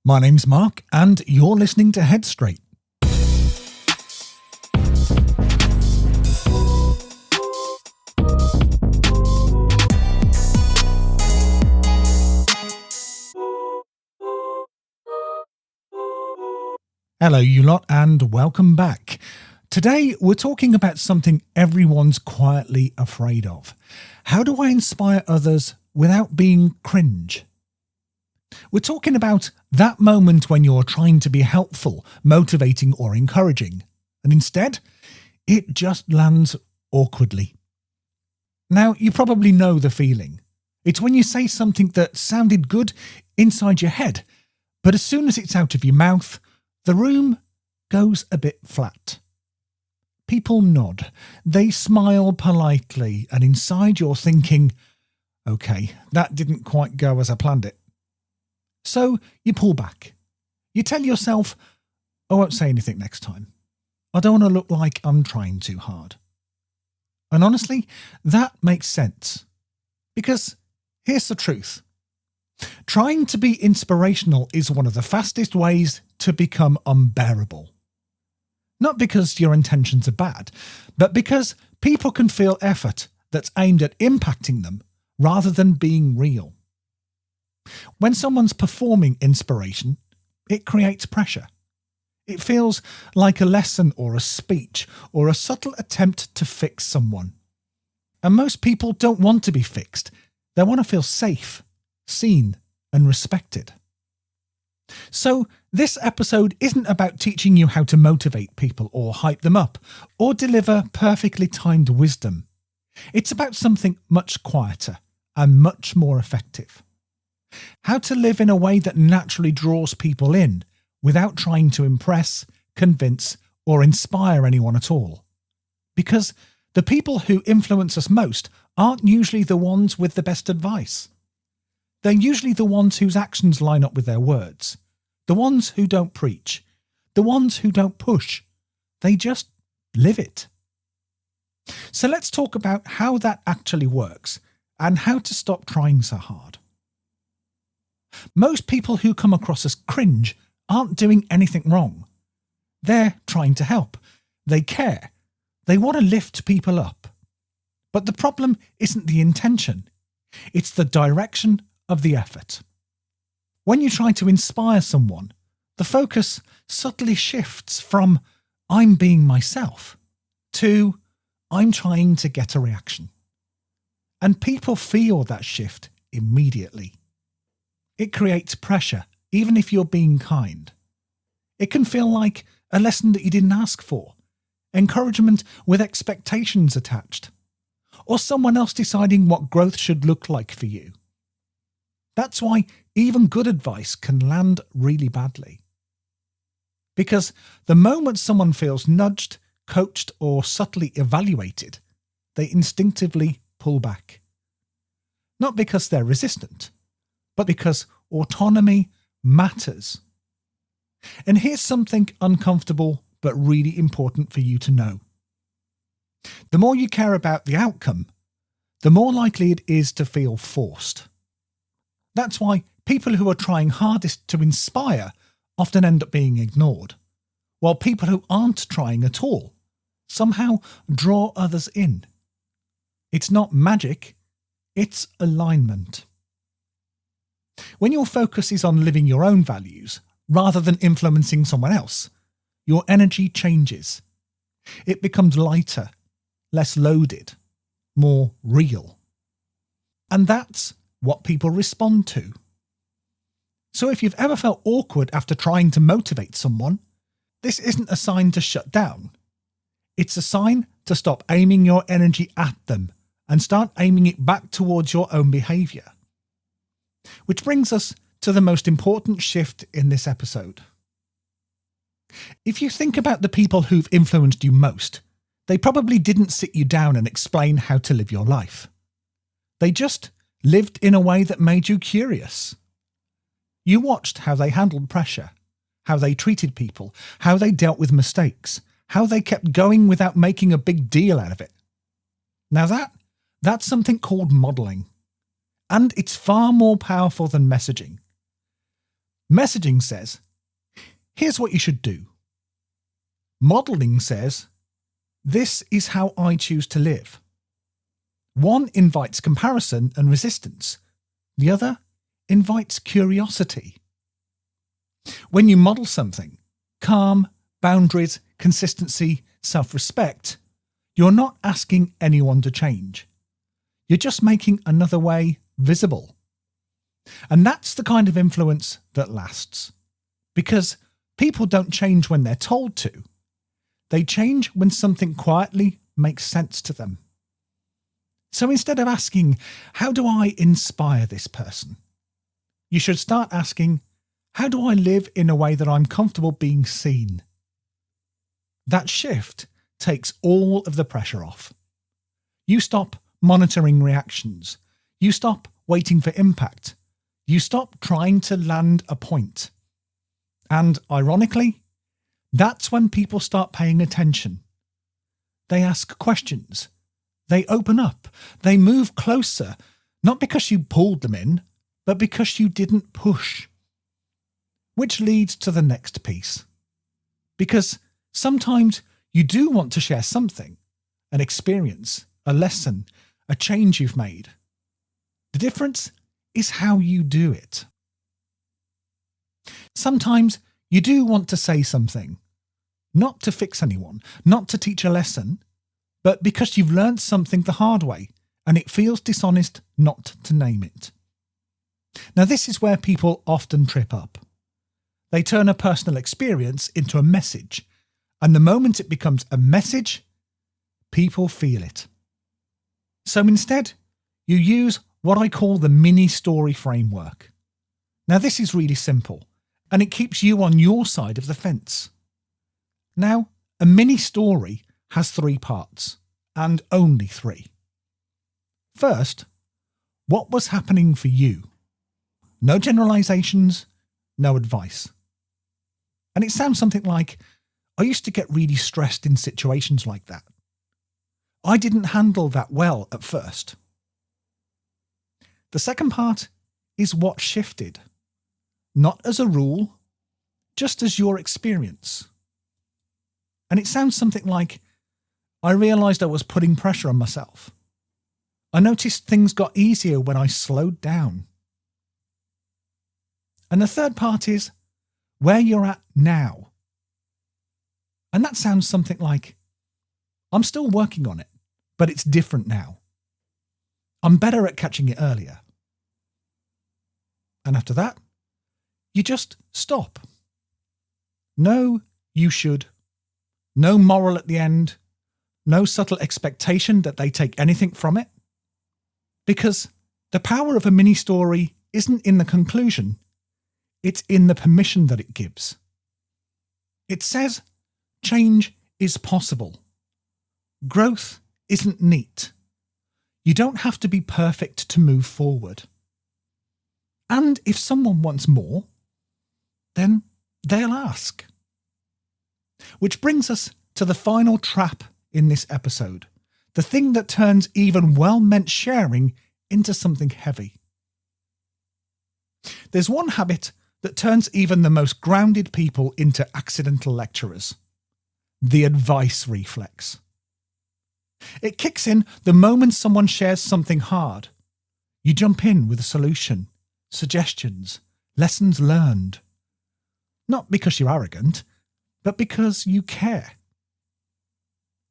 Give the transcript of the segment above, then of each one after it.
My name's Mark, and you're listening to Headstraight. Hello, you lot, and welcome back. Today, we're talking about something everyone's quietly afraid of. How do I inspire others without being cringe? We're talking about that moment when you're trying to be helpful, motivating, or encouraging, and instead, it just lands awkwardly. Now, you probably know the feeling. It's when you say something that sounded good inside your head, but as soon as it's out of your mouth, the room goes a bit flat. People nod, they smile politely, and inside you're thinking, okay, that didn't quite go as I planned it. So you pull back. You tell yourself, I won't say anything next time. I don't want to look like I'm trying too hard. And honestly, that makes sense. Because here's the truth. Trying to be inspirational is one of the fastest ways to become unbearable. Not because your intentions are bad, but because people can feel effort that's aimed at impacting them rather than being real. When someone's performing inspiration, it creates pressure. It feels like a lesson or a speech or a subtle attempt to fix someone. And most people don't want to be fixed. They want to feel safe, seen, and respected. So this episode isn't about teaching you how to motivate people or hype them up or deliver perfectly timed wisdom. It's about something much quieter and much more effective. How to live in a way that naturally draws people in without trying to impress, convince, or inspire anyone at all. Because the people who influence us most aren't usually the ones with the best advice. They're usually the ones whose actions line up with their words, the ones who don't preach, the ones who don't push. They just live it. So let's talk about how that actually works and how to stop trying so hard. Most people who come across as cringe aren't doing anything wrong. They're trying to help. They care. They want to lift people up. But the problem isn't the intention. It's the direction of the effort. When you try to inspire someone, the focus subtly shifts from I'm being myself to I'm trying to get a reaction. And people feel that shift immediately. It creates pressure, even if you're being kind. It can feel like a lesson that you didn't ask for, encouragement with expectations attached, or someone else deciding what growth should look like for you. That's why even good advice can land really badly. Because the moment someone feels nudged, coached, or subtly evaluated, they instinctively pull back. Not because they're resistant, but because autonomy matters. And here's something uncomfortable but really important for you to know. The more you care about the outcome, the more likely it is to feel forced. That's why people who are trying hardest to inspire often end up being ignored, while people who aren't trying at all somehow draw others in. It's not magic, it's alignment. When your focus is on living your own values, rather than influencing someone else, your energy changes. It becomes lighter, less loaded, more real. And that's what people respond to. So if you've ever felt awkward after trying to motivate someone, this isn't a sign to shut down. It's a sign to stop aiming your energy at them and start aiming it back towards your own behaviour. Which brings us to the most important shift in this episode. If you think about the people who've influenced you most, they probably didn't sit you down and explain how to live your life. They just lived in a way that made you curious. You watched how they handled pressure, how they treated people, how they dealt with mistakes, how they kept going without making a big deal out of it. Now that's something called modelling. And it's far more powerful than messaging. Messaging says, here's what you should do. Modeling says, this is how I choose to live. One invites comparison and resistance. The other invites curiosity. When you model something, calm, boundaries, consistency, self-respect, you're not asking anyone to change. You're just making another way visible. And that's the kind of influence that lasts. Because people don't change when they're told to. They change when something quietly makes sense to them. So instead of asking, how do I inspire this person? You should start asking, how do I live in a way that I'm comfortable being seen? That shift takes all of the pressure off. You stop monitoring reactions. You stop waiting for impact. You stop trying to land a point. And ironically, that's when people start paying attention. They ask questions. They open up. They move closer, not because you pulled them in, but because you didn't push. Which leads to the next piece. Because sometimes you do want to share something, an experience, a lesson, a change you've made. The difference is how you do it. Sometimes you do want to say something, not to fix anyone, not to teach a lesson, but because you've learned something the hard way and it feels dishonest not to name it. Now, this is where people often trip up. They turn a personal experience into a message, and the moment it becomes a message, people feel it. So instead, you use what I call the mini story framework. Now, this is really simple, and it keeps you on your side of the fence. Now, a mini story has 3 parts, and only 3. First, what was happening for you? No generalizations, no advice. And it sounds something like, I used to get really stressed in situations like that. I didn't handle that well at first. The second part is what shifted. Not as a rule, just as your experience. And it sounds something like, I realised I was putting pressure on myself. I noticed things got easier when I slowed down. And the third part is where you're at now. And that sounds something like, I'm still working on it, but it's different now. I'm better at catching it earlier. And after that, you just stop. No, you should. No moral at the end. No subtle expectation that they take anything from it. Because the power of a mini story isn't in the conclusion. It's in the permission that it gives. It says change is possible. Growth isn't neat. You don't have to be perfect to move forward. And if someone wants more, then they'll ask. Which brings us to the final trap in this episode, the thing that turns even well-meant sharing into something heavy. There's one habit that turns even the most grounded people into accidental lecturers: the advice reflex. It kicks in the moment someone shares something hard. You jump in with a solution, suggestions, lessons learned. Not because you're arrogant, but because you care.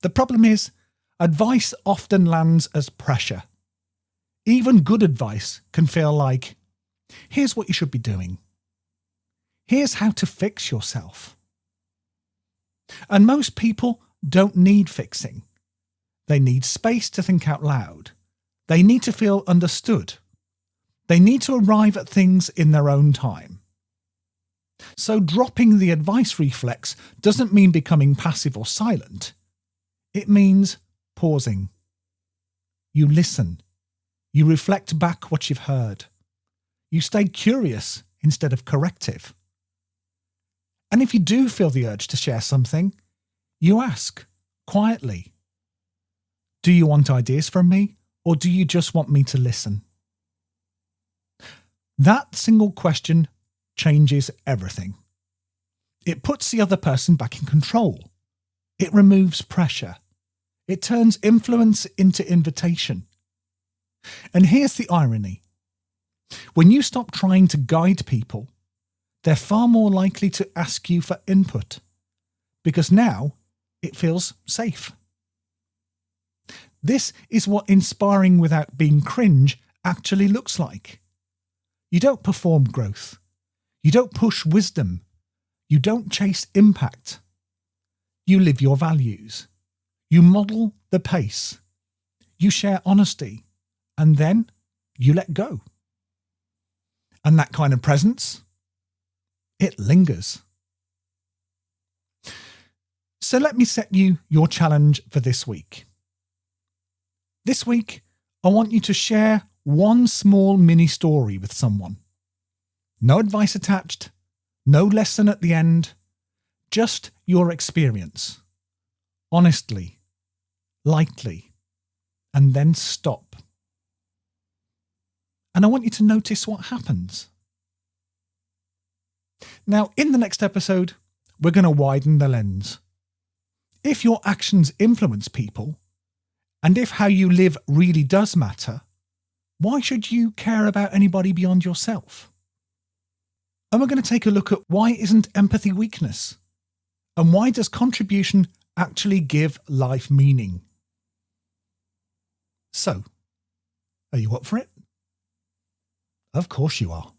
The problem is, advice often lands as pressure. Even good advice can feel like, here's what you should be doing. Here's how to fix yourself. And most people don't need fixing. They need space to think out loud. They need to feel understood. They need to arrive at things in their own time. So dropping the advice reflex doesn't mean becoming passive or silent. It means pausing. You listen. You reflect back what you've heard. You stay curious instead of corrective. And if you do feel the urge to share something, you ask, quietly, do you want ideas from me, or do you just want me to listen? That single question changes everything. It puts the other person back in control. It removes pressure. It turns influence into invitation. And here's the irony. When you stop trying to guide people, they're far more likely to ask you for input, because now it feels safe. This is what inspiring without being cringe actually looks like. You don't perform growth. You don't push wisdom. You don't chase impact. You live your values. You model the pace. You share honesty. And then you let go. And that kind of presence, it lingers. So let me set you your challenge for this week. This week, I want you to share one small mini story with someone. No advice attached, no lesson at the end, just your experience. Honestly, lightly, and then stop. And I want you to notice what happens. Now, in the next episode, we're going to widen the lens. If your actions influence people, and if how you live really does matter, why should you care about anybody beyond yourself? And we're going to take a look at why isn't empathy weakness? And why does contribution actually give life meaning? So, are you up for it? Of course you are.